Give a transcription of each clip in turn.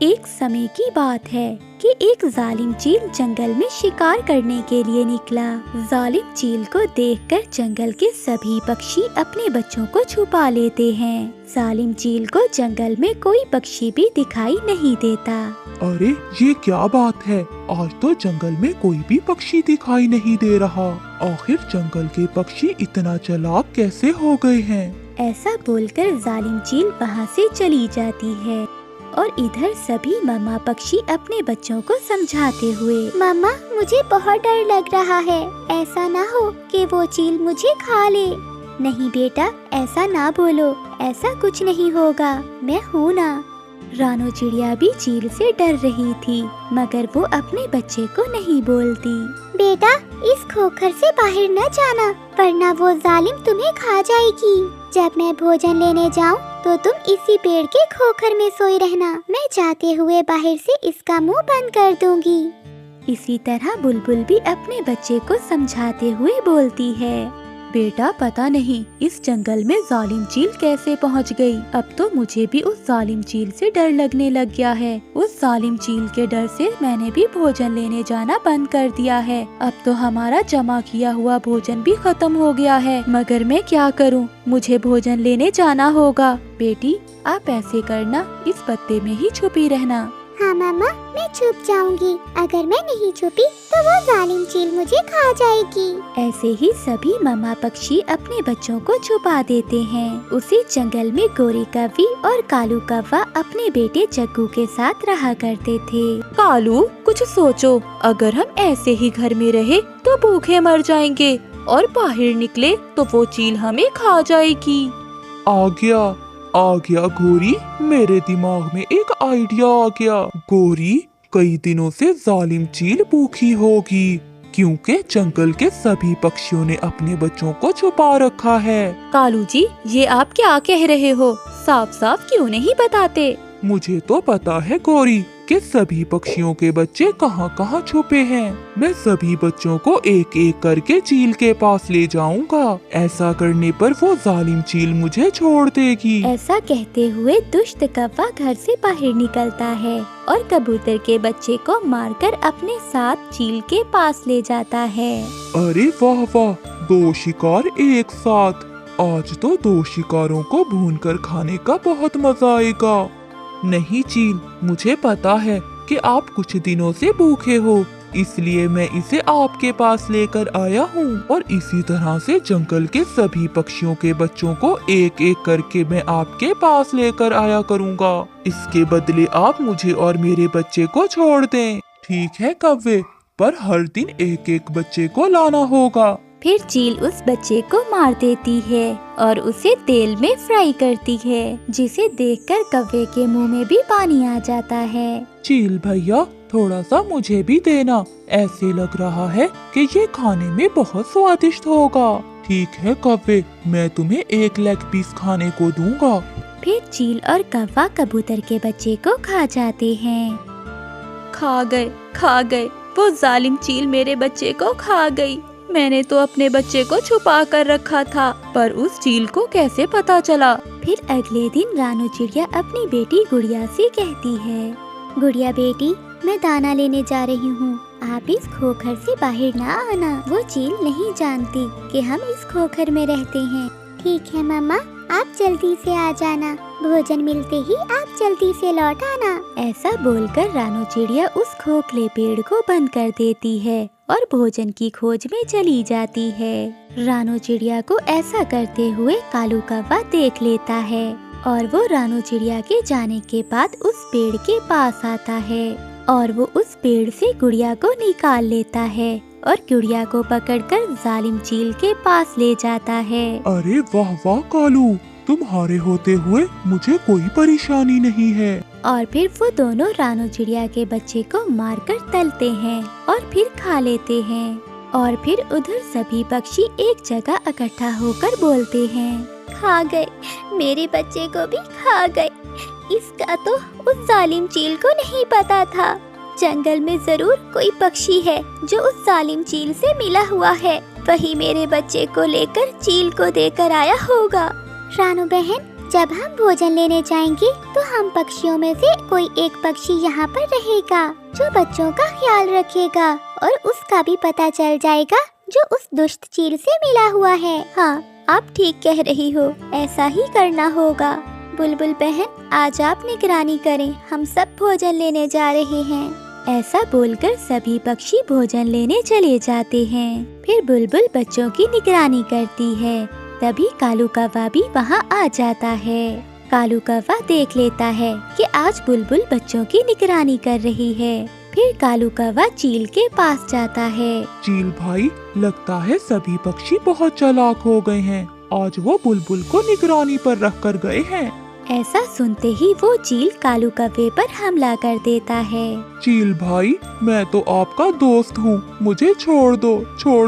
एक समय की बात है कि एक जालिम चील जंगल में शिकार करने के लिए निकला। जालिम चील को देखकर जंगल के सभी पक्षी अपने बच्चों को छुपा लेते हैं। जालिम चील को जंगल में कोई पक्षी भी दिखाई नहीं देता। अरे ये क्या बात है, आज तो जंगल में कोई भी पक्षी दिखाई नहीं दे रहा। आखिर जंगल के पक्षी इतना चालाक कैसे हो गए हैं? ऐसा बोलकर जालिम चील वहाँ से चली जाती है और इधर सभी मामा पक्षी अपने बच्चों को समझाते हुए, मामा मुझे बहुत डर लग रहा है, ऐसा ना हो कि वो चील मुझे खा ले। नहीं बेटा, ऐसा ना बोलो, ऐसा कुछ नहीं होगा, मैं हूँ ना। रानो चिड़िया भी चील से डर रही थी, मगर वो अपने बच्चे को नहीं बोलती। बेटा, इस खोखर से बाहर न जाना, वरना वो जालिम तुम्हें खा जाएगी। जब मैं भोजन लेने जाऊं, तो तुम इसी पेड़ के खोखर में सोई रहना। मैं जाते हुए बाहर से इसका मुंह बंद कर दूंगी। इसी तरह बुलबुल भी अपने बच्चे को समझाते हुए बोलती है। बेटा, पता नहीं इस जंगल में जालिम चील कैसे पहुंच गई। अब तो मुझे भी उस जालिम चील से डर लगने लग गया है। उस जालिम चील के डर से मैंने भी भोजन लेने जाना बंद कर दिया है। अब तो हमारा जमा किया हुआ भोजन भी खत्म हो गया है, मगर मैं क्या करूं? मुझे भोजन लेने जाना होगा। बेटी, आप ऐसे करना, इस पत्ते में ही छुपी रहना। हाँ मामा, मैं छुप जाऊंगी। अगर मैं नहीं छुपी तो वो जालिम चील मुझे खा जाएगी। ऐसे ही सभी मामा पक्षी अपने बच्चों को छुपा देते हैं। उसी जंगल में गोरी कौवी और कालू कौवा अपने बेटे जग्गू के साथ रहा करते थे। कालू, कुछ सोचो, अगर हम ऐसे ही घर में रहे तो भूखे मर जाएंगे और बाहर निकले तो वो चील हमें खा जाएगी। आ गया गोरी, मेरे दिमाग में एक आइडिया आ गया। गोरी, कई दिनों से जालिम चील भूखी होगी, क्योंकि जंगल के सभी पक्षियों ने अपने बच्चों को छुपा रखा है। कालू जी, ये आप क्या कह रहे हो? साफ साफ क्यों नहीं बताते? मुझे तो पता है गोरी कि सभी पक्षियों के बच्चे कहाँ कहाँ छुपे हैं। मैं सभी बच्चों को एक एक करके चील के पास ले जाऊंगा। ऐसा करने पर वो जालिम चील मुझे छोड़ देगी। ऐसा कहते हुए दुष्ट कौवा घर से बाहर निकलता है और कबूतर के बच्चे को मारकर अपने साथ चील के पास ले जाता है। अरे वाह वाह, 2 शिकार एक साथ। आज तो 2 शिकारों को भूनकर खाने का बहुत मजा आएगा। नहीं चील, मुझे पता है कि आप कुछ दिनों से भूखे हो, इसलिए मैं इसे आपके पास लेकर आया हूँ और इसी तरह से जंगल के सभी पक्षियों के बच्चों को एक एक करके मैं आपके पास लेकर आया करूँगा। इसके बदले आप मुझे और मेरे बच्चे को छोड़ दें। ठीक है कौवे, पर हर दिन एक एक बच्चे को लाना होगा। फिर चील उस बच्चे को मार देती है और उसे तेल में फ्राई करती है, जिसे देखकर कौवे के मुंह में भी पानी आ जाता है। चील भैया, थोड़ा सा मुझे भी देना, ऐसे लग रहा है कि ये खाने में बहुत स्वादिष्ट होगा। ठीक है कौवे, मैं तुम्हें 1 लेग पीस खाने को दूंगा। फिर चील और कौवा कबूतर के बच्चे को खा जाते हैं। खा गए, वो जालिम चील मेरे बच्चे को खा गई। मैंने तो अपने बच्चे को छुपा कर रखा था, पर उस चील को कैसे पता चला? फिर अगले दिन रानो चिड़िया अपनी बेटी गुड़िया से कहती है, गुड़िया बेटी, मैं दाना लेने जा रही हूँ, आप इस खोखर से बाहर ना आना। वो चील नहीं जानती कि हम इस खोखर में रहते हैं। ठीक है मामा, आप जल्दी से आ जाना, भोजन मिलते ही आप जल्दी से लौट आना। ऐसा बोलकर रानो चिड़िया उस खोखले पेड़ को बंद कर देती है और भोजन की खोज में चली जाती है। रानो चिड़िया को ऐसा करते हुए कालू कौवा देख लेता है और वो रानो चिड़िया के जाने के बाद उस पेड़ के पास आता है और वो उस पेड़ से गुड़िया को निकाल लेता है और गुड़िया को पकड़कर जालिम चील के पास ले जाता है। अरे वाह वाह कालू, तुम्हारे होते हुए मुझे कोई परेशानी नहीं है। और फिर वो दोनों रानो चिड़िया के बच्चे को मारकर तलते हैं और फिर खा लेते हैं। और फिर उधर सभी पक्षी एक जगह इकट्ठा होकर बोलते हैं, खा गए, मेरे बच्चे को भी खा गए। इसका तो उस जालिम चील को नहीं पता था। जंगल में जरूर कोई पक्षी है जो उस जालिम चील से मिला हुआ है, वही मेरे बच्चे को लेकर चील को देकर आया होगा। रानो बहन, जब हम भोजन लेने जाएंगे तो हम पक्षियों में से कोई एक पक्षी यहाँ पर रहेगा जो बच्चों का ख्याल रखेगा और उसका भी पता चल जाएगा जो उस दुष्ट चील से मिला हुआ है। हाँ, आप ठीक कह रही हो, ऐसा ही करना होगा। बुलबुल बहन, आज आप निगरानी करें, हम सब भोजन लेने जा रहे हैं। ऐसा बोलकर सभी पक्षी भोजन लेने चले जाते हैं। फिर बुलबुल बच्चों की निगरानी करती है। तभी कालू कौवा भी वहाँ आ जाता है। कालू कौवा देख लेता है कि आज बुलबुल बच्चों की निगरानी कर रही है। फिर कालू कौवा चील के पास जाता है। चील भाई, लगता है सभी पक्षी बहुत चालाक हो गए हैं। आज वो बुलबुल को निगरानी पर रख कर गए हैं। ऐसा सुनते ही वो चील कालू कौवे पर हमला कर देता है। चील भाई, मैं तो आपका दोस्त हूँ, मुझे छोड़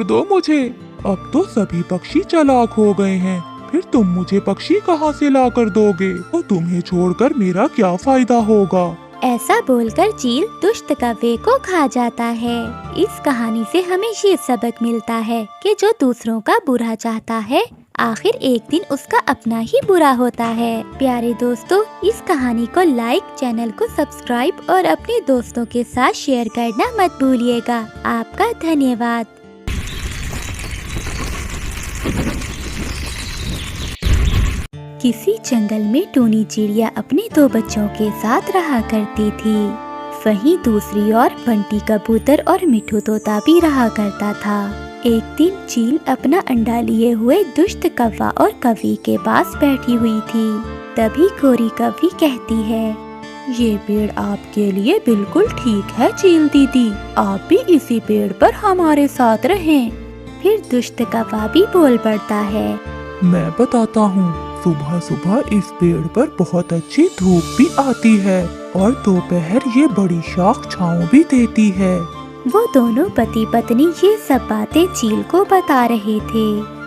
दो मुझे। अब तो सभी पक्षी चालाक हो गए हैं, फिर तुम मुझे पक्षी कहाँ से ला कर दोगे? तो तुम्हें छोड़कर मेरा क्या फायदा होगा? ऐसा बोलकर चील दुष्ट कौवे को खा जाता है। इस कहानी से हमें ये सबक मिलता है कि जो दूसरों का बुरा चाहता है, आखिर एक दिन उसका अपना ही बुरा होता है। प्यारे दोस्तों, इस कहानी को लाइक, चैनल को सब्सक्राइब और अपने दोस्तों के साथ शेयर करना मत भूलिएगा। आपका धन्यवाद। किसी जंगल में टूनी चिड़िया अपने 2 बच्चों के साथ रहा करती थी। वहीं दूसरी ओर बंटी कबूतर और मिठू तोता भी रहा करता था। एक दिन चील अपना अंडा लिए हुए दुष्ट कौवा और कौवी के पास बैठी हुई थी। तभी गोरी कौवी कहती है, ये पेड़ आपके लिए बिल्कुल ठीक है चील दीदी, आप भी इसी पेड़ पर हमारे साथ रहें। फिर दुष्ट कौवा भी बोल पड़ता है, मैं बताता हूँ, सुबह सुबह इस पेड़ पर बहुत अच्छी धूप भी आती है और दोपहर ये बड़ी शाख छाँव भी देती है। वो दोनों पति पत्नी ये सब बातें चील को बता रहे थे,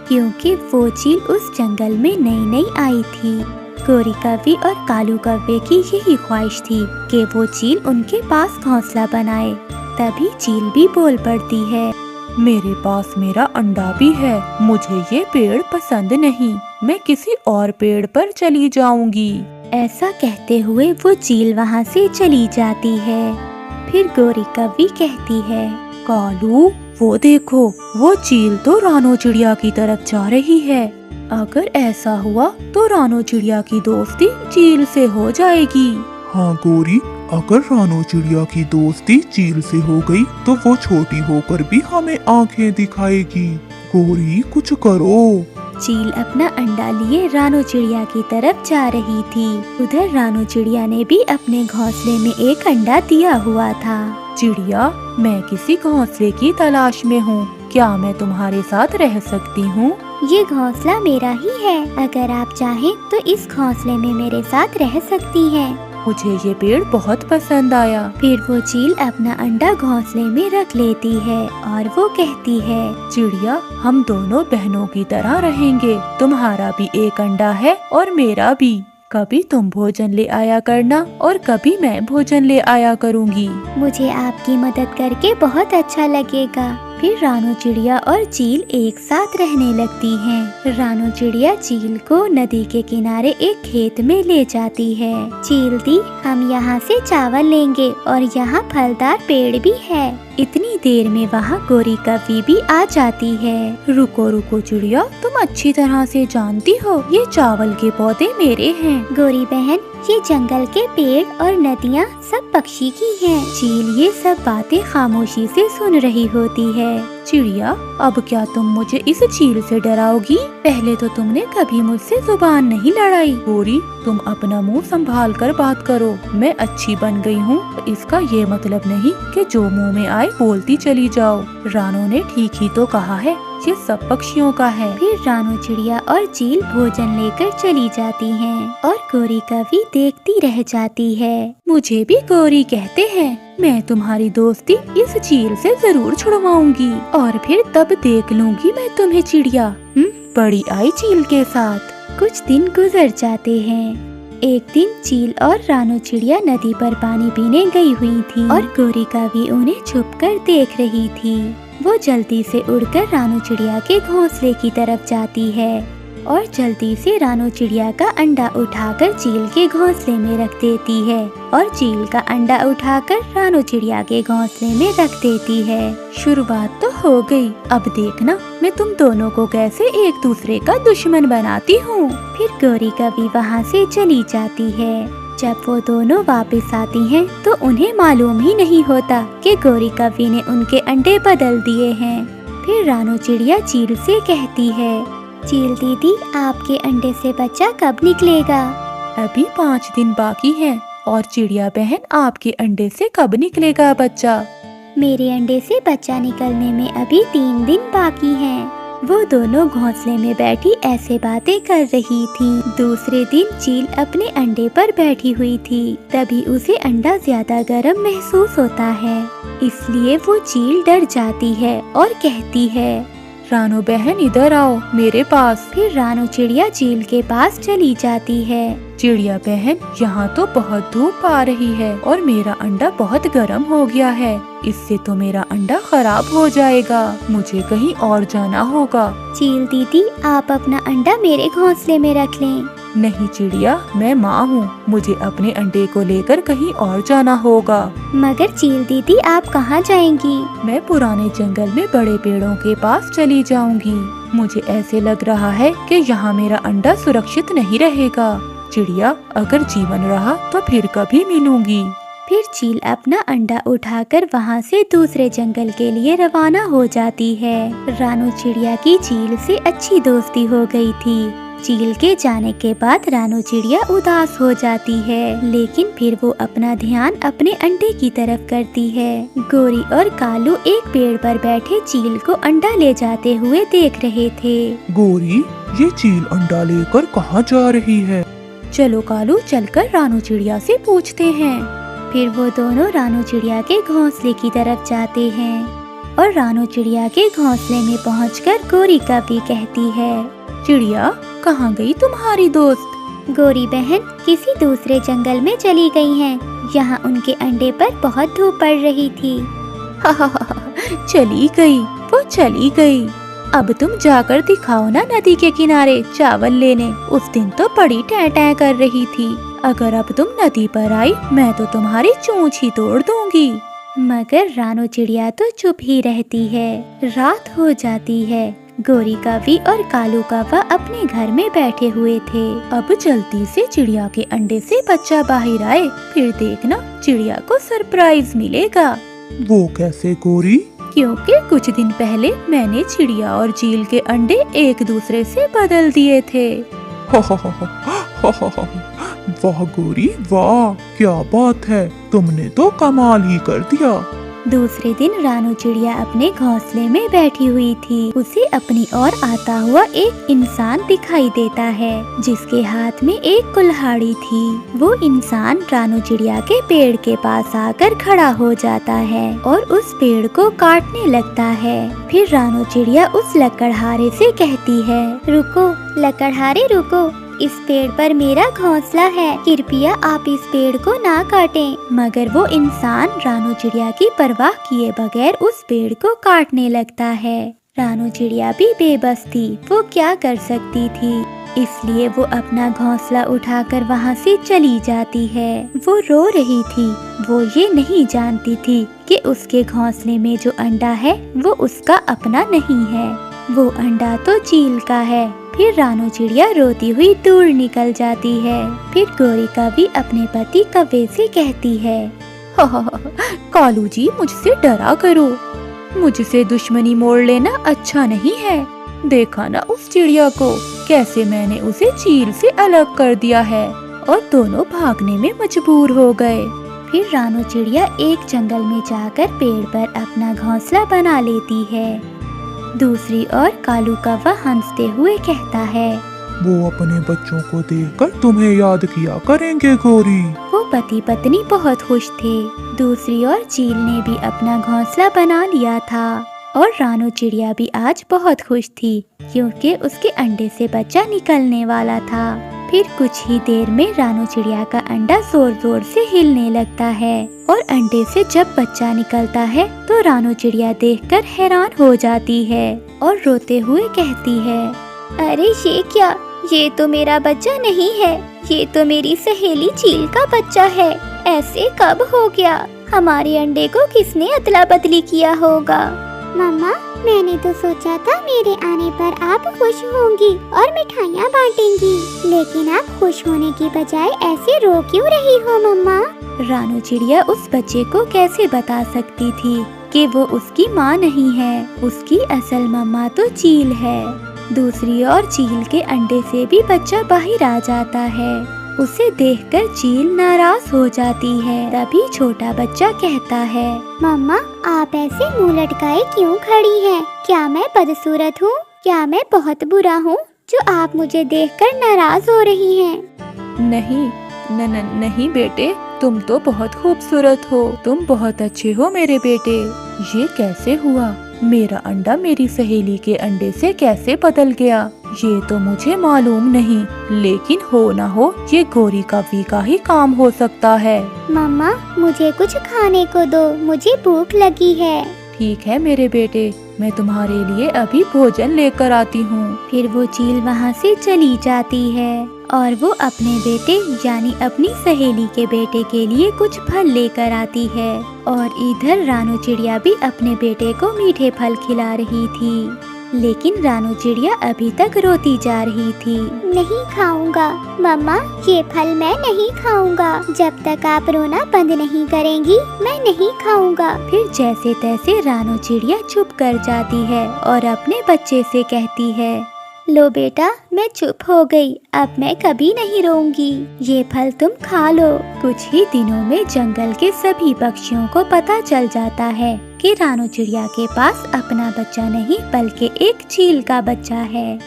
क्योंकि वो चील उस जंगल में नई आई थी। गोरी कौवी और कालू कौवे की यही ख्वाहिश थी कि वो चील उनके पास घोंसला बनाए। तभी चील भी बोल पड़ती है, मेरे पास मेरा अंडा भी है, मुझे ये पेड़ पसंद नहीं, मैं किसी और पेड़ पर चली जाऊंगी। ऐसा कहते हुए वो चील वहाँ से चली जाती है। फिर गोरी कौवी कहती है, कालू, वो देखो, वो चील तो रानो चिड़िया की तरफ जा रही है। अगर ऐसा हुआ तो रानो चिड़िया की दोस्ती चील से हो जाएगी। हाँ गोरी, अगर रानो चिड़िया की दोस्ती चील से हो गई तो वो छोटी होकर भी हमें आंखें दिखाएगी। गोरी, कुछ करो। चील अपना अंडा लिए रानो चिड़िया की तरफ जा रही थी। उधर रानो चिड़िया ने भी अपने घोंसले में एक अंडा दिया हुआ था। चिड़िया, मैं किसी घोंसले की तलाश में हूँ, क्या मैं तुम्हारे साथ रह सकती हूँ? ये घोंसला मेरा ही है, अगर आप चाहें तो इस घोंसले में मेरे साथ रह सकती हैं। मुझे ये पेड़ बहुत पसंद आया। फिर वो चील अपना अंडा घोंसले में रख लेती है और वो कहती है, चिड़िया, हम दोनों बहनों की तरह रहेंगे, तुम्हारा भी एक अंडा है और मेरा भी। कभी तुम भोजन ले आया करना और कभी मैं भोजन ले आया करूँगी। मुझे आपकी मदद करके बहुत अच्छा लगेगा। फिर रानो चिड़िया और चील एक साथ रहने लगती हैं। रानो चिड़िया चील को नदी के किनारे एक खेत में ले जाती है। चील दी, हम यहाँ से चावल लेंगे और यहाँ फलदार पेड़ भी है। इतनी देर में वहाँ गोरी कौवी भी आ जाती है। रुको रुको चिड़िया, तुम अच्छी तरह से जानती हो ये चावल के पौधे मेरे हैं। गोरी बहन, ये जंगल के पेड़ और नदियाँ सब पक्षी की हैं। चील ये सब बातें खामोशी से सुन रही होती है। चिड़िया, अब क्या तुम मुझे इस चील से डराओगी? पहले तो तुमने कभी मुझसे जुबान नहीं लड़ाई। गोरी, तुम अपना मुंह संभाल कर बात करो। मैं अच्छी बन गई हूँ, इसका ये मतलब नहीं कि जो मुंह में आए बोलती चली जाओ। रानो ने ठीक ही तो कहा है, ये सब पक्षियों का है। फिर रानो चिड़िया और चील भोजन लेकर चली जाती हैं और गोरी कौवी देखती रह जाती है। मुझे भी गोरी कहते हैं, मैं तुम्हारी दोस्ती इस चील से जरूर छुड़वाऊंगी और फिर तब देख लूंगी मैं तुम्हें चिड़िया। बड़ी आई चील के साथ। कुछ दिन गुजर जाते हैं। एक दिन चील और रानो चिड़िया नदी पर पानी पीने गई हुई थी और गोरी कौवी उन्हें छुपकर देख रही थी। वो जल्दी से उड़कर रानो चिड़िया के घोंसले की तरफ जाती है और जल्दी से रानो चिड़िया का अंडा उठाकर चील के घोंसले में रख देती है और चील का अंडा उठाकर रानो चिड़िया के घोंसले में रख देती है। शुरुआत तो हो गई, अब देखना मैं तुम दोनों को कैसे एक दूसरे का दुश्मन बनाती हूँ। फिर गौरी कभी वहाँ से चली जाती है। जब वो दोनों वापस आती हैं तो उन्हें मालूम ही नहीं होता कि गौरी कवि ने उनके अंडे बदल दिए हैं। फिर रानो चिड़िया चील से कहती है, चील दीदी आपके अंडे से बच्चा कब निकलेगा? अभी 5 दिन बाकी हैं। और चिड़िया बहन आपके अंडे से कब निकलेगा बच्चा? मेरे अंडे से बच्चा निकलने में अभी 3 दिन बाकी हैं। वो दोनों घोंसले में बैठी ऐसे बातें कर रही थी। दूसरे दिन चील अपने अंडे पर बैठी हुई थी। तभी उसे अंडा ज्यादा गर्म महसूस होता है, इसलिए वो चील डर जाती है और कहती है, रानो बहन इधर आओ मेरे पास। फिर रानो चिड़िया चील के पास चली जाती है। चिड़िया बहन, यहाँ तो बहुत धूप आ रही है और मेरा अंडा बहुत गर्म हो गया है। इससे तो मेरा अंडा खराब हो जाएगा। मुझे कहीं और जाना होगा। चील दीदी आप अपना अंडा मेरे घोंसले में रख लें। नहीं चिड़िया, मैं माँ हूँ, मुझे अपने अंडे को लेकर कहीं और जाना होगा। मगर चील दीदी आप कहाँ जाएंगी? मैं पुराने जंगल में बड़े पेड़ों के पास चली जाऊंगी। मुझे ऐसे लग रहा है कि यहाँ मेरा अंडा सुरक्षित नहीं रहेगा। चिड़िया, अगर जीवन रहा तो फिर कभी मिलूंगी। फिर चील अपना अंडा उठाकर वहाँ से दूसरे जंगल के लिए रवाना हो जाती है। रानो चिड़िया की चील से अच्छी दोस्ती हो गई थी। चील के जाने के बाद रानो चिड़िया उदास हो जाती है, लेकिन फिर वो अपना ध्यान अपने अंडे की तरफ करती है। गोरी और कालू एक पेड़ पर बैठे चील को अंडा ले जाते हुए देख रहे थे। गोरी, ये चील अंडा लेकर कहाँ जा रही है? चलो कालू, चलकर रानो चिड़िया से पूछते हैं। फिर वो दोनों रानो चिड़िया के घोंसले की तरफ जाते हैं और रानो चिड़िया के घोंसले में पहुंचकर गोरी कवि कहती है, चिड़िया कहाँ गई तुम्हारी दोस्त? गोरी बहन किसी दूसरे जंगल में चली गई हैं। यहाँ उनके अंडे पर बहुत धूप पड़ रही थी। चली गई, वो चली गई। अब तुम जाकर दिखाओ ना नदी के किनारे चावल लेने। उस दिन तो बड़ी टैं कर रही थी। अगर अब तुम नदी पर आई, मैं तो तुम्हारी चोंच ही तोड़ दूंगी। मगर रानो चिड़िया तो चुप ही रहती है। रात हो जाती है। गोरी कवि और कालू कौवा अपने घर में बैठे हुए थे। अब जल्दी से चिड़िया के अंडे से बच्चा बाहर आए, फिर देखना चिड़िया को सरप्राइज मिलेगा। वो कैसे गोरी? क्योंकि कुछ दिन पहले मैंने चिड़िया और चील के अंडे एक दूसरे से बदल दिए थे। वाह गोरी वाह, क्या बात है, तुमने तो कमाल ही कर दिया। दूसरे दिन रानो चिड़िया अपने घोंसले में बैठी हुई थी। उसे अपनी ओर आता हुआ एक इंसान दिखाई देता है, जिसके हाथ में एक कुल्हाड़ी थी। वो इंसान रानो चिड़िया के पेड़ के पास आकर खड़ा हो जाता है और उस पेड़ को काटने लगता है। फिर रानो चिड़िया उस लकड़हारे से कहती है, रुको लकड़हारे रुको, इस पेड़ पर मेरा घोंसला है, कृपया आप इस पेड़ को ना काटें। मगर वो इंसान रानो चिड़िया की परवाह किए बगैर उस पेड़ को काटने लगता है। रानो चिड़िया भी बेबस थी, वो क्या कर सकती थी, इसलिए वो अपना घोंसला उठाकर वहाँ से चली जाती है। वो रो रही थी। वो ये नहीं जानती थी कि उसके घोंसले में जो अंडा है वो उसका अपना नहीं है, वो अंडा तो चील का है। फिर रानो चिड़िया रोती हुई दूर निकल जाती है। फिर गोरी कवि अपने पति कौवे से कहती है, कालू जी मुझसे डरा करो, मुझसे दुश्मनी मोड़ लेना अच्छा नहीं है। देखा ना उस चिड़िया को, कैसे मैंने उसे चील से अलग कर दिया है और दोनों भागने में मजबूर हो गए। फिर रानो चिड़िया एक जंगल में जाकर पेड़ पर अपना घोंसला बना लेती है। दूसरी ओर कालू कौवा हंसते हुए कहता है, वो अपने बच्चों को देखकर तुम्हें याद किया करेंगे गोरी। वो पति पत्नी बहुत खुश थे। दूसरी ओर चील ने भी अपना घोंसला बना लिया था और रानो चिड़िया भी आज बहुत खुश थी, क्योंकि उसके अंडे से बच्चा निकलने वाला था। फिर कुछ ही देर में रानो चिड़िया का अंडा जोर जोर से हिलने लगता है और अंडे से जब बच्चा निकलता है तो रानो चिड़िया देखकर हैरान हो जाती है और रोते हुए कहती है, अरे ये क्या, ये तो मेरा बच्चा नहीं है, ये तो मेरी सहेली चील का बच्चा है। ऐसे कब हो गया? हमारे अंडे को किसने अदला बदली किया होगा? मम्मा, मैंने तो सोचा था मेरे आने पर आप खुश होंगी और मिठाइयाँ बांटेंगी, लेकिन आप खुश होने की बजाय ऐसे रो क्यों रही हो मम्मा? रानू चिड़िया उस बच्चे को कैसे बता सकती थी कि वो उसकी माँ नहीं है। उसकी असल मम्मा तो चील है। दूसरी ओर चील के अंडे से भी बच्चा बाहर आ जाता है। उसे देखकर चील नाराज हो जाती है। तभी छोटा बच्चा कहता है, मम्मा, आप ऐसे मुंह लटकाए क्यों खड़ी हैं? क्या मैं बदसूरत हूँ? क्या मैं बहुत बुरा हूँ जो आप मुझे देखकर नाराज हो रही हैं? नहीं नहीं बेटे, तुम तो बहुत खूबसूरत हो। तुम बहुत अच्छे हो मेरे बेटे। ये कैसे हुआ? मेरा अंडा मेरी सहेली के अंडे से कैसे बदल गया? ये तो मुझे मालूम नहीं, लेकिन हो ना हो ये गोरी कव्वी का ही काम हो सकता है। मम्मा, मुझे कुछ खाने को दो, मुझे भूख लगी है। ठीक है मेरे बेटे, मैं तुम्हारे लिए अभी भोजन लेकर आती हूँ। फिर वो चील वहाँ से चली जाती है और वो अपने बेटे यानी अपनी सहेली के बेटे के लिए कुछ फल लेकर आती है। और इधर रानू चिड़िया भी अपने बेटे को मीठे फल खिला रही थी, लेकिन रानू चिड़िया अभी तक रोती जा रही थी। नहीं खाऊंगा मम्मा, ये फल मैं नहीं खाऊंगा। जब तक आप रोना बंद नहीं करेंगी मैं नहीं खाऊंगा। फिर जैसे तैसे रानू चिड़िया चुप कर जाती है और अपने बच्चे से कहती है, लो बेटा, मैं चुप हो गई, अब मैं कभी नहीं रोऊंगी। ये फल तुम खा लो। कुछ ही दिनों में जंगल के सभी पक्षियों को पता चल जाता है कि रानू चिड़िया के पास अपना बच्चा नहीं बल्कि एक चील का बच्चा है।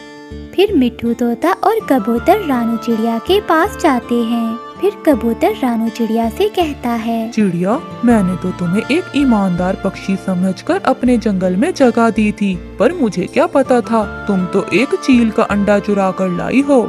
फिर मिट्ठू तोता और कबूतर रानू चिड़िया के पास जाते हैं। फिर कबूतर रानू चिड़िया से कहता है, चिड़िया, मैंने तो तुम्हें एक ईमानदार पक्षी समझकर अपने जंगल में जगह दी थी, पर मुझे क्या पता था तुम तो एक चील का अंडा चुरा कर लाई हो।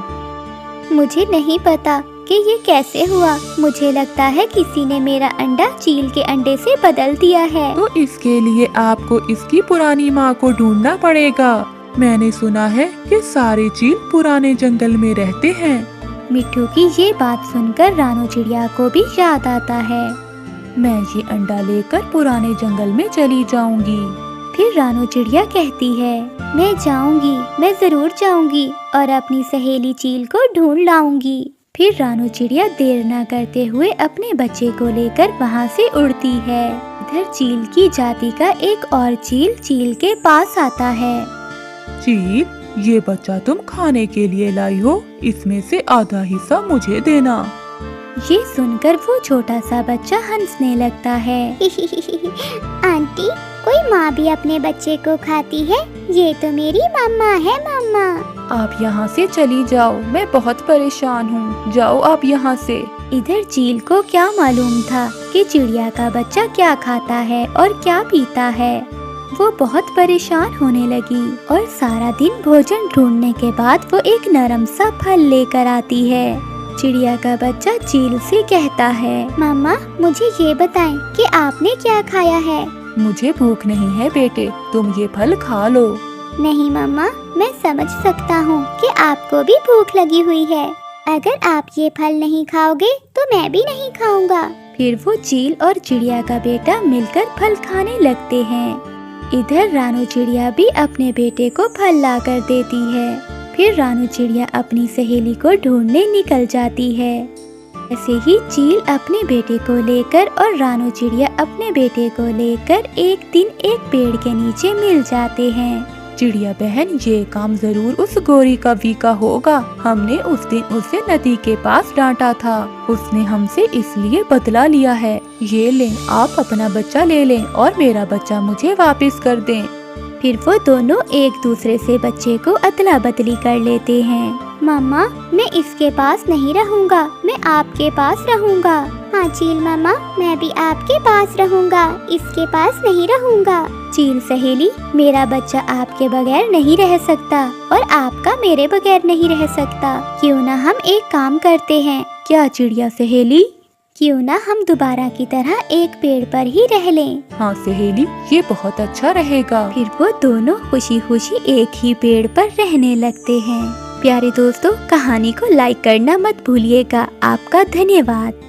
मुझे नहीं पता कि ये कैसे हुआ। मुझे लगता है किसी ने मेरा अंडा चील के अंडे से बदल दिया है। तो इसके लिए आपको इसकी पुरानी माँ को ढूंढना पड़ेगा। मैंने सुना है कि सारे चील पुराने जंगल में रहते हैं। मिट्ठू की ये बात सुनकर रानू चिड़िया को भी याद आता है। मैं ये अंडा लेकर पुराने जंगल में चली जाऊंगी। फिर रानू चिड़िया कहती है, मैं जाऊंगी, मैं जरूर जाऊंगी और अपनी सहेली चील को ढूंढ लाऊंगी। फिर रानू चिड़िया देर न करते हुए अपने बच्चे को लेकर वहाँ से उड़ती है। इधर चील की जाति का एक और चील चील के पास आता है। चील, ये बच्चा तुम खाने के लिए लाई हो, इसमें से आधा हिस्सा मुझे देना। ये सुनकर वो छोटा सा बच्चा हंसने लगता है। आंटी, कोई माँ भी अपने बच्चे को खाती है? ये तो मेरी मम्मा है। मम्मा, आप यहाँ से चली जाओ, मैं बहुत परेशान हूँ। जाओ आप यहाँ से। इधर चील को क्या मालूम था कि चिड़िया का बच्चा क्या खाता है और क्या पीता है। वो बहुत परेशान होने लगी और सारा दिन भोजन ढूंढने के बाद वो एक नरम सा फल लेकर आती है। चिड़िया का बच्चा चील से कहता है, मम्मा, मुझे ये बताएं कि आपने क्या खाया है? मुझे भूख नहीं है बेटे, तुम ये फल खा लो। नहीं मम्मा, मैं समझ सकता हूँ कि आपको भी भूख लगी हुई है। अगर आप ये फल नहीं खाओगे तो मैं भी नहीं खाऊंगा। फिर वो चील और चिड़िया का बेटा मिलकर फल खाने लगते हैं। इधर रानू चिड़िया भी अपने बेटे को फल ला कर देती है। फिर रानू चिड़िया अपनी सहेली को ढूंढने निकल जाती है। ऐसे ही चील अपने बेटे को लेकर और रानू चिड़िया अपने बेटे को लेकर एक दिन एक पेड़ के नीचे मिल जाते हैं। चिड़िया बहन, ये काम जरूर उस गोरी कव्वी का होगा। हमने उस दिन उसे नदी के पास डांटा था, उसने हमसे इसलिए बदला लिया है। ये लें, आप अपना बच्चा ले लें और मेरा बच्चा मुझे वापस कर दें। फिर वो दोनों एक दूसरे से बच्चे को अदला बदली कर लेते हैं। मम्मा, मैं इसके पास नहीं रहूंगा, मैं आपके पास रहूंगा। हाँ चील मम्मा, मैं भी आपके पास रहूंगा, इसके पास नहीं रहूंगा। चील सहेली, मेरा बच्चा आपके बगैर नहीं रह सकता और आपका मेरे बगैर नहीं रह सकता। क्यों ना हम एक काम करते हैं? क्या चिड़िया सहेली? क्यों ना हम दोबारा की तरह एक पेड़ पर ही रह लें। हाँ सहेली, ये बहुत अच्छा रहेगा। फिर वो दोनों खुशी खुशी एक ही पेड़ पर रहने लगते हैं। प्यारे दोस्तों, कहानी को लाइक करना मत भूलिएगा। आपका धन्यवाद।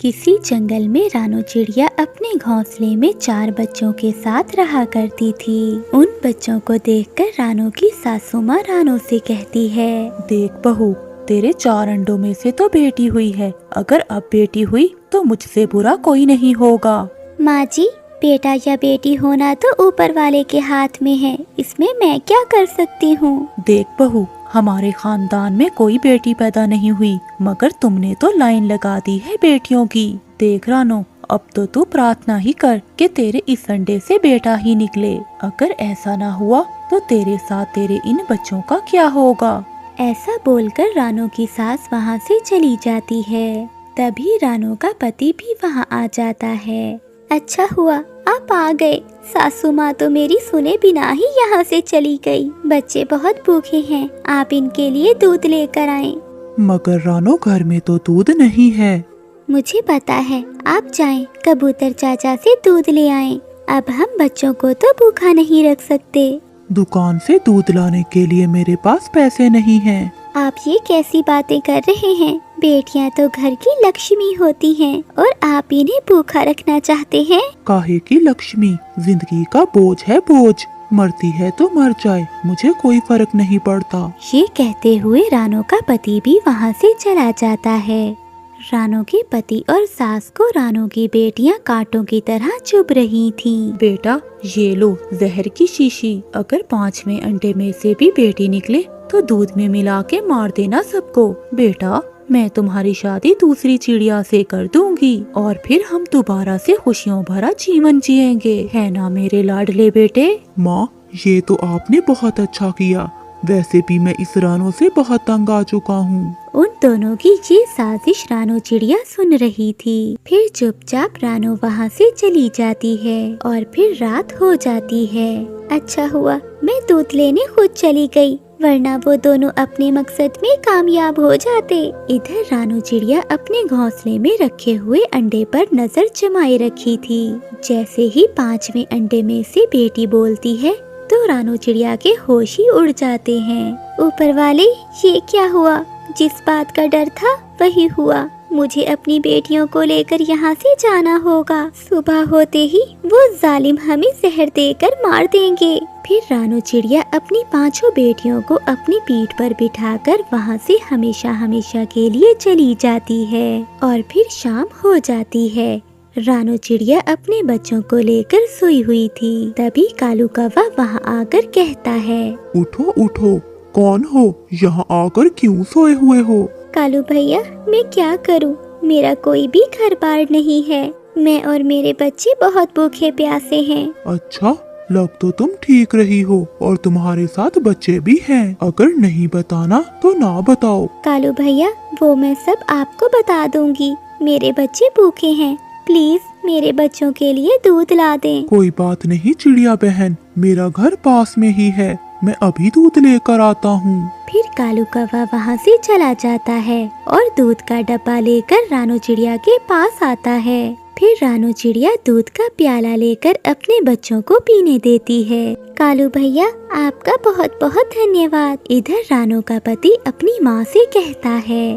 किसी जंगल में रानो चिड़िया अपने घोंसले में 4 बच्चों के साथ रहा करती थी। उन बच्चों को देखकर रानो की सासू माँ रानो से कहती है, देख बहू, तेरे 4 अंडों में से तो बेटी हुई है। अगर अब बेटी हुई तो मुझसे बुरा कोई नहीं होगा। माँ जी, बेटा या बेटी होना तो ऊपर वाले के हाथ में है, इसमें मैं क्या कर सकती हूँ। देख बहू, हमारे खानदान में कोई बेटी पैदा नहीं हुई, मगर तुमने तो लाइन लगा दी है बेटियों की। देख रानो, अब तो तू प्रार्थना ही कर कि तेरे इस अंडे से बेटा ही निकले। अगर ऐसा ना हुआ तो तेरे साथ तेरे इन बच्चों का क्या होगा। ऐसा बोलकर रानो की सास वहाँ से चली जाती है। तभी रानो का पति भी वहाँ आ जाता है। अच्छा हुआ आप आ गए। सासू माँ तो मेरी सुने बिना ही यहाँ से चली गई। बच्चे बहुत भूखे हैं, आप इनके लिए दूध लेकर आएं। मगर रानो, घर में तो दूध नहीं है। मुझे पता है, आप जाएं, कबूतर चाचा से दूध ले आएं। अब हम बच्चों को तो भूखा नहीं रख सकते। दुकान से दूध लाने के लिए मेरे पास पैसे नहीं हैं। आप ये कैसी बातें कर रहे हैं? बेटियां तो घर की लक्ष्मी होती हैं और आप इन्हें भूखा रखना चाहते हैं। काहे की लक्ष्मी? जिंदगी का बोझ है बोझ। मरती है तो मर जाए, मुझे कोई फर्क नहीं पड़ता। ये कहते हुए रानो का पति भी वहाँ से चला जाता है। रानो के पति और सास को रानो की बेटियां कांटों की तरह चुभ रही थीं। बेटा, ये लो जहर की शीशी। अगर 5वें अंडे में से भी बेटी निकले तो दूध में मिला के मार देना सबको। बेटा, मैं तुम्हारी शादी दूसरी चिड़िया से कर दूंगी और फिर हम दोबारा से खुशियों भरा जीवन जिएंगे, है ना मेरे लाडले बेटे। माँ, ये तो आपने बहुत अच्छा किया। वैसे भी मैं इस रानो से बहुत तंग आ चुका हूँ। उन दोनों की ये साजिश रानो चिड़िया सुन रही थी। फिर चुपचाप रानो वहाँ से चली जाती है और फिर रात हो जाती है। अच्छा हुआ मैं दूध लेने खुद चली गई, वरना वो दोनों अपने मकसद में कामयाब हो जाते। इधर रानो चिड़िया अपने घोंसले में रखे हुए अंडे पर नजर जमाए रखी थी। जैसे ही 5वें अंडे में से बेटी बोलती है तो रानो चिड़िया के होश ही उड़ जाते हैं। ऊपर वाले, ये क्या हुआ? जिस बात का डर था वही हुआ। मुझे अपनी बेटियों को लेकर यहाँ से जाना होगा। सुबह होते ही वो जालिम हमें जहर देकर मार देंगे। फिर रानो चिड़िया अपनी 5 बेटियों को अपनी पीठ पर बिठाकर वहाँ से हमेशा हमेशा के लिए चली जाती है और फिर शाम हो जाती है। रानो चिड़िया अपने बच्चों को लेकर सोई हुई थी। तभी कालू कौवा वहाँ आकर कहता है, उठो उठो, कौन हो? यहाँ आकर क्यों सोए हुए हो? कालू भैया, मैं क्या करूँ? मेरा कोई भी घर बार नहीं है। मैं और मेरे बच्चे बहुत भूखे प्यासे हैं। अच्छा, लग तो तुम ठीक रही हो और तुम्हारे साथ बच्चे भी हैं। अगर नहीं बताना तो ना बताओ। कालू भैया, वो मैं सब आपको बता दूंगी। मेरे बच्चे भूखे हैं, प्लीज मेरे बच्चों के लिए दूध ला दें। कोई बात नहीं चिड़िया बहन, मेरा घर पास में ही है, मैं अभी दूध लेकर आता हूँ। फिर कालू कौवा वहाँ से चला जाता है और दूध का डब्बा लेकर रानो चिड़िया के पास आता है। फिर रानो चिड़िया दूध का प्याला लेकर अपने बच्चों को पीने देती है। कालू भैया, आपका बहुत बहुत धन्यवाद। इधर रानो का पति अपनी माँ से कहता है,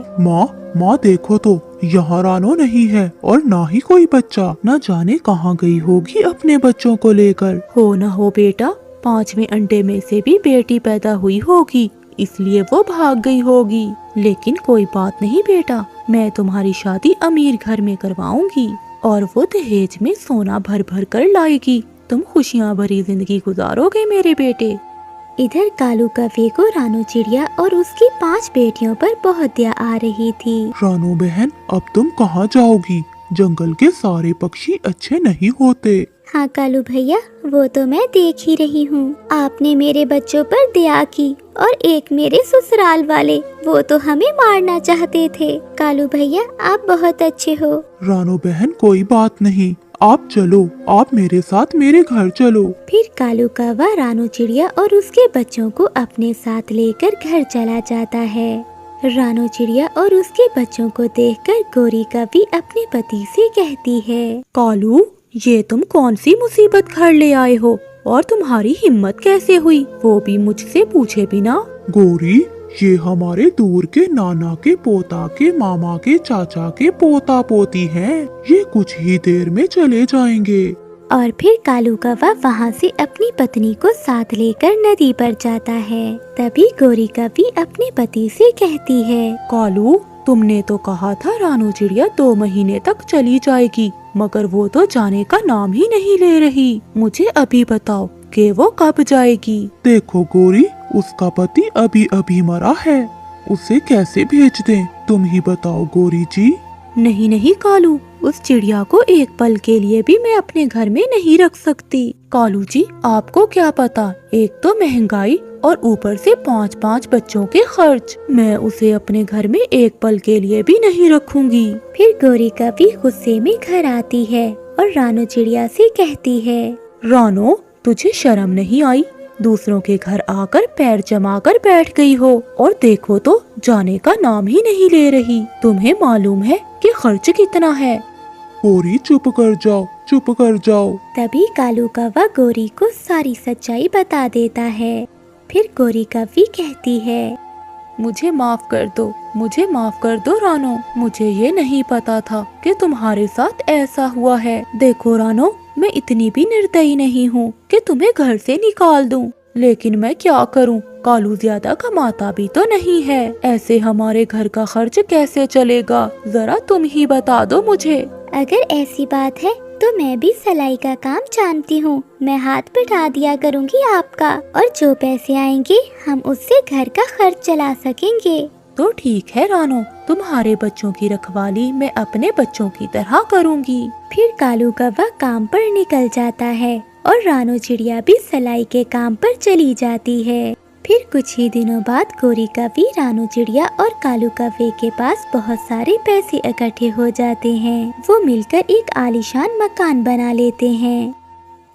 माँ देखो तो, यहाँ रानो नहीं है और ना ही कोई बच्चा। न जाने कहाँ गई होगी अपने बच्चों को लेकर। हो न हो बेटा, 5वें अंडे में से भी बेटी पैदा हुई होगी, इसलिए वो भाग गई होगी। लेकिन कोई बात नहीं बेटा, मैं तुम्हारी शादी अमीर घर में करवाऊंगी और वो दहेज में सोना भर भर कर लाएगी। तुम खुशियाँ भरी जिंदगी गुजारोगे मेरे बेटे। इधर कालू कौवे को रानो चिड़िया और उसकी 5 बेटियों पर बहुत दया आ रही थी। रानो बहन, अब तुम कहाँ जाओगी? जंगल के सारे पक्षी अच्छे नहीं होते। हाँ कालू भैया, वो तो मैं देख ही रही हूँ। आपने मेरे बच्चों पर दया की और एक मेरे ससुराल वाले, वो तो हमें मारना चाहते थे। कालू भैया, आप बहुत अच्छे हो। रानो बहन, कोई बात नहीं, आप चलो, आप मेरे साथ मेरे घर चलो। फिर कालू कौवा रानो चिड़िया और उसके बच्चों को अपने साथ लेकर घर चला जाता है। रानो चिड़िया और उसके बच्चों को देखकर गौरी कवि अपने पति से कहती है, कालू, ये तुम कौन सी मुसीबत घर ले आए हो और तुम्हारी हिम्मत कैसे हुई, वो भी मुझसे पूछे बिना। गौरी, ये हमारे दूर के नाना के पोता के मामा के चाचा के पोता पोती हैं। ये कुछ ही देर में चले जाएंगे। और फिर कालू कौवा वहाँ से अपनी पत्नी को साथ लेकर नदी पर जाता है। तभी गौरी कवि अपने पति से कहती है, कालू, तुमने तो कहा था रानो चिड़िया 2 महीने तक चली जाएगी, मगर वो तो जाने का नाम ही नहीं ले रही। मुझे अभी बताओ कि वो कब जाएगी। देखो गौरी, उसका पति अभी अभी मरा है, उसे कैसे भेज दें? तुम ही बताओ गौरी जी। नहीं नहीं कालू, उस चिड़िया को एक पल के लिए भी मैं अपने घर में नहीं रख सकती। कालू जी, आपको क्या पता, एक तो महंगाई और ऊपर से 5-5 बच्चों के खर्च। मैं उसे अपने घर में एक पल के लिए भी नहीं रखूंगी। फिर गौरी कवि गुस्से में घर आती है और रानो चिड़िया से कहती है, रानो, तुझे शर्म नहीं आई? दूसरों के घर आकर पैर जमा कर बैठ गई हो और देखो तो जाने का नाम ही नहीं ले रही। तुम्हें मालूम है कि खर्च कितना है? गौरी चुप कर जाओ, चुप कर जाओ। तभी कालू कौवा गौरी को सारी सच्चाई बता देता है। फिर गौरी कवि कहती है, मुझे माफ कर दो, मुझे माफ कर दो रानो। मुझे ये नहीं पता था कि तुम्हारे साथ ऐसा हुआ है। देखो रानो, मैं इतनी भी निर्दयी नहीं हूँ कि तुम्हें घर से निकाल दूँ, लेकिन मैं क्या करूँ, कालू ज्यादा कमाता भी तो नहीं है। ऐसे हमारे घर का खर्च कैसे चलेगा, जरा तुम ही बता दो मुझे। अगर ऐसी बात है तो मैं भी सिलाई का काम जानती हूँ। मैं हाथ बढ़ा दिया करूँगी आपका, और जो पैसे आएंगे हम उससे घर का खर्च चला सकेंगे। तो ठीक है रानो, तुम्हारे बच्चों की रखवाली मैं अपने बच्चों की तरह करूँगी। फिर कालू कौवा काम पर निकल जाता है और रानो चिड़िया भी सिलाई के काम पर चली जाती है। फिर कुछ ही दिनों बाद गौरी कवि, रानो चिड़िया और कालू कौवे के पास बहुत सारे पैसे इकट्ठे हो जाते हैं। वो मिलकर एक आलीशान मकान बना लेते हैं।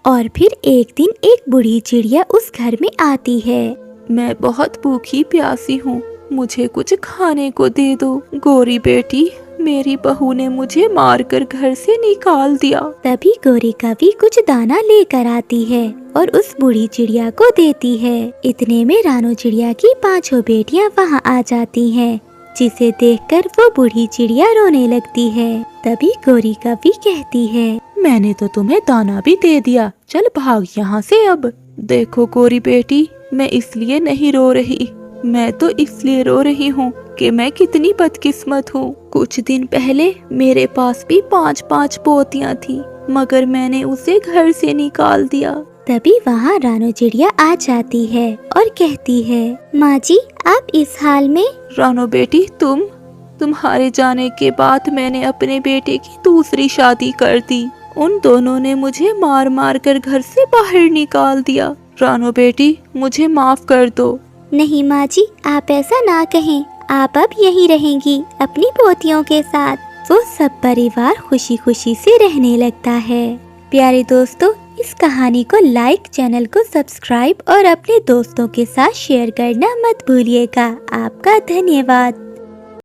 और फिर एक दिन एक बूढ़ी चिड़िया उस घर में आती है। मैं बहुत भूखी प्यासी हूँ, मुझे कुछ खाने को दे दो। गौरी बेटी, मेरी बहू ने मुझे मारकर घर से निकाल दिया। तभी गौरी कवि कुछ दाना लेकर आती है और उस बूढ़ी चिड़िया को देती है। इतने में रानो चिड़िया की 5 बेटियां वहां आ जाती हैं, जिसे देखकर वो बूढ़ी चिड़िया रोने लगती है। तभी गौरी कवि कहती है, मैंने तो तुम्हें दाना भी दे दिया, चल भाग यहाँ से अब। देखो गौरी बेटी, मैं इसलिए नहीं रो रही, मैं तो इसलिए रो रही हूँ कि मैं कितनी बदकिस्मत हूँ। कुछ दिन पहले मेरे पास भी 5-5 पोतियाँ थी, मगर मैंने उसे घर से निकाल दिया। तभी वहाँ रानो चिड़िया आ जाती है और कहती है, माँ जी, आप इस हाल में? रानो बेटी, तुम्हारे जाने के बाद मैंने अपने बेटे की दूसरी शादी कर दी। उन दोनों ने मुझे मार मार कर घर से बाहर निकाल दिया। रानो बेटी, मुझे माफ कर दो। नहीं माँ जी, आप ऐसा ना कहें, आप अब यहीं रहेंगी अपनी पोतियों के साथ। वो सब परिवार खुशी खुशी से रहने लगता है। प्यारे दोस्तों, इस कहानी को लाइक, चैनल को सब्सक्राइब और अपने दोस्तों के साथ शेयर करना मत भूलिएगा। आपका धन्यवाद।